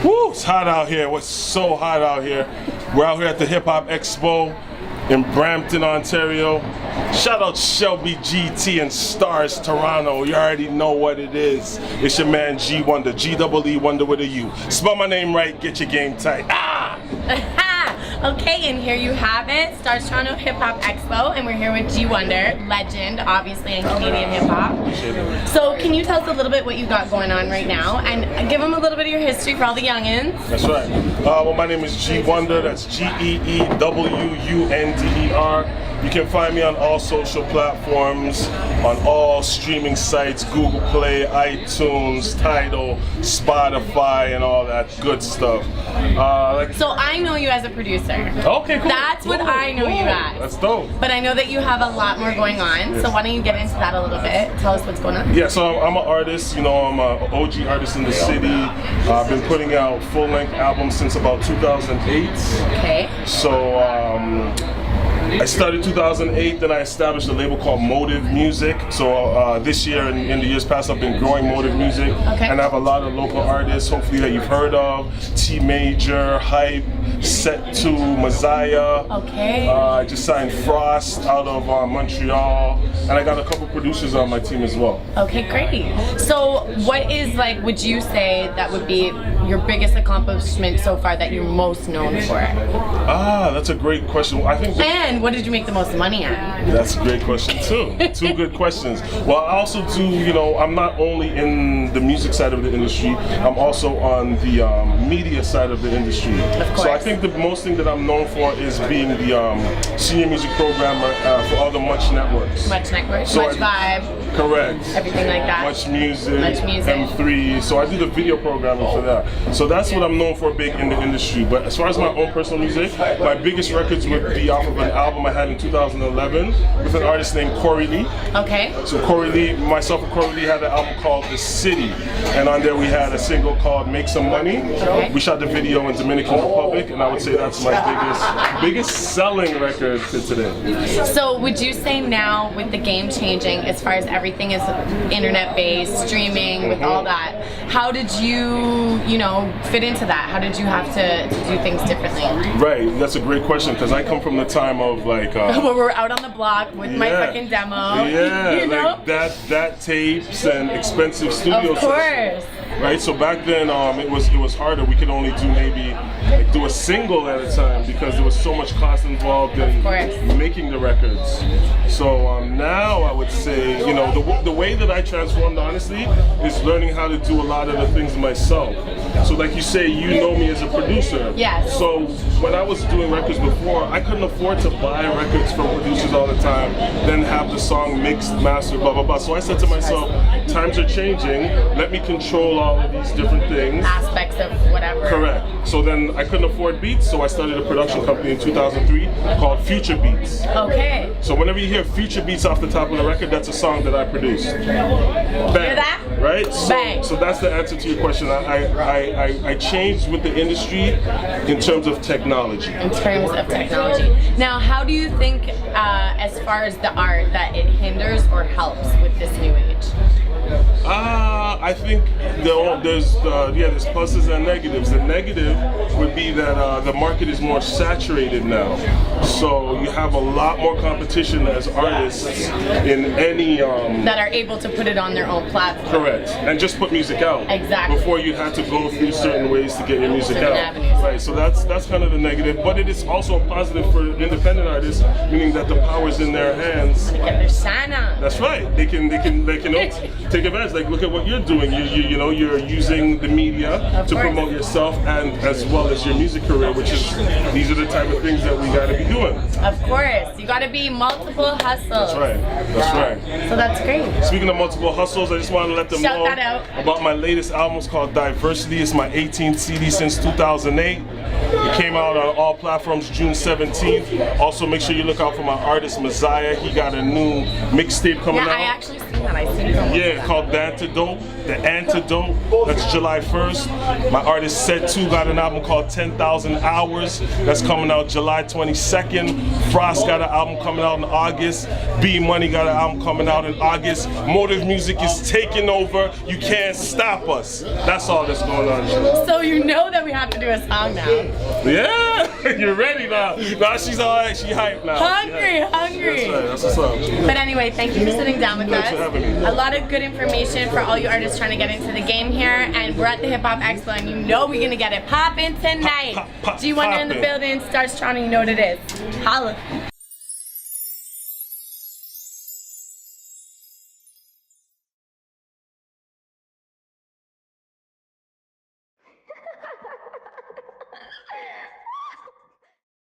Woo, it's hot out here. It's so hot out here. We're out here at the Hip Hop Expo in Brampton, Ontario. Shout out shel-b GT and StarzzToronto. You already know what it is. It's your man G Wunder, G-E-E Wonder with a U. Spell my name right, get your game tight. Ah! Okay, and here you have it, StarzzToronto Hip Hop Expo, and we're here with G Wunder, legend, obviously, in Canadian hip hop. So, can you tell us a little bit what you got going on right now, and give them a little bit of your history for all the youngins? That's right. Well, my name is G Wunder. That's G-E-E-W-U-N-D-E-R. You can find me on all social platforms, on all streaming sites, Google Play, iTunes, Tidal, Spotify, and all that good stuff. So I know you as a producer. Okay, cool. That's what I know you as. That's dope. But I know that you have a lot more going on, so why don't you get into that a little bit? Tell us what's going on. Yeah, so I'm an artist, you know, I'm an OG artist in the city. I've been putting out full-length albums since about 2008. Okay. So, I started 2008, then I established a label called Motive Music. So this year and in the years past, I've been growing Motive Music. Okay. And I have a lot of local artists, hopefully that you've heard of. T Major, Hype, Set 2, Messiah. Okay. I just signed Frost out of Montreal. And I got a couple producers on my team as well. Okay, great. So what is, like, would you say that would be your biggest accomplishment so far that you're most known for? That's a great question. I think. And what did you make the most money at? That's a great question too. Two good questions. Well, I also do, you know, I'm not only in the music side of the industry, I'm also on the media side of the industry. Of course. So I think the most thing that I'm known for is being the senior music programmer for all the Much networks. Much network, So Much Vibe, correct. everything like that. Much music, Much music. M3. So I do the video programming for that. So that's what I'm known for big in the industry. But as far as my own personal music, my biggest records would be off of an album I had in 2011 with an artist named Corey Lee. Okay. So Corey Lee, myself and Corey Lee had an album called The City. And on there we had a single called Make Some Money. Okay. We shot the video in Dominican Republic, and I would say that's my biggest selling record to today. So would you say now, with the game changing, as far as everything is internet-based, streaming, with all that, how did you, fit into that? How did you have to do things differently? Right, that's a great question, because I come from the time of like... where we're out on the block with my fucking demo. Yeah, you know? like that tapes and expensive studio Of course. Right, so back then it was harder. We could only do maybe do a single at a time because there was so much cost involved in making the records. So now I would say, the way that I transformed honestly is learning how to do a lot of the things myself. So like you say, you know me as a producer. Yes. So when I was doing records before, I couldn't afford to buy records from producers all the time, then have the song mixed, mastered, blah, blah, blah. So I said to myself, times are changing, let me control all of these different things. Aspects of whatever. Correct. So then I couldn't afford beats, so I started a production company in 2003 called Future Beats. Okay. So whenever you hear Future Beats off the top of the record, that's a song that I produced. Bang. Hear that? Right? Bang. So that's the answer to your question. I changed with the industry in terms of technology. In terms of technology. Now, how do you think, as far as the art, that it hinders or helps with this new age? I think there's pluses and negatives. The negative would be that the market is more saturated now. So you have a lot more competition as artists in any... that are able to put it on their own platform. Correct. And just put music out. Exactly. Before you had to go through certain ways to get your music out. Avenues. Right, so that's kind of the negative. But it is also a positive for independent artists, meaning that the power's in their hands. Get their shine on. That's right. They can take advantage. Like, look at what you're doing. You're using the media to promote yourself and as well as your music career, which is these are the type of things that we got to be doing. Of course, you got to be multiple hustles. That's right. That's right. So that's great. Speaking of multiple hustles, I just want to let them know about my latest album. It's called Diversity. It's my 18th CD since 2008. It came out on all platforms June 17th. Also, make sure you look out for my artist Messiah. He got a new mixtape coming out. Yeah, I actually something that I see from Yeah, called The Antidote. The Antidote. That's July 1st. My artist Set 2 got an album called 10,000 Hours. That's coming out July 22nd. Frost got an album coming out in August. B Money got an album coming out in August. Motive Music is taking over. You can't stop us. That's all that's going on. So you know that we have to do a song now. Yeah, you're ready now. Now she's all right. She hyped now. Hungry. That's right. That's what's up. But anyway, thank you for sitting down with Thanks us. for having me. A lot of good information for all you artists trying to get into the game here. And we're at the Hip Hop Expo, and you know we're gonna get it poppin' tonight. Pop, G Wonder in the poppin'. building. StarzzToronto, you know what it is. Holla.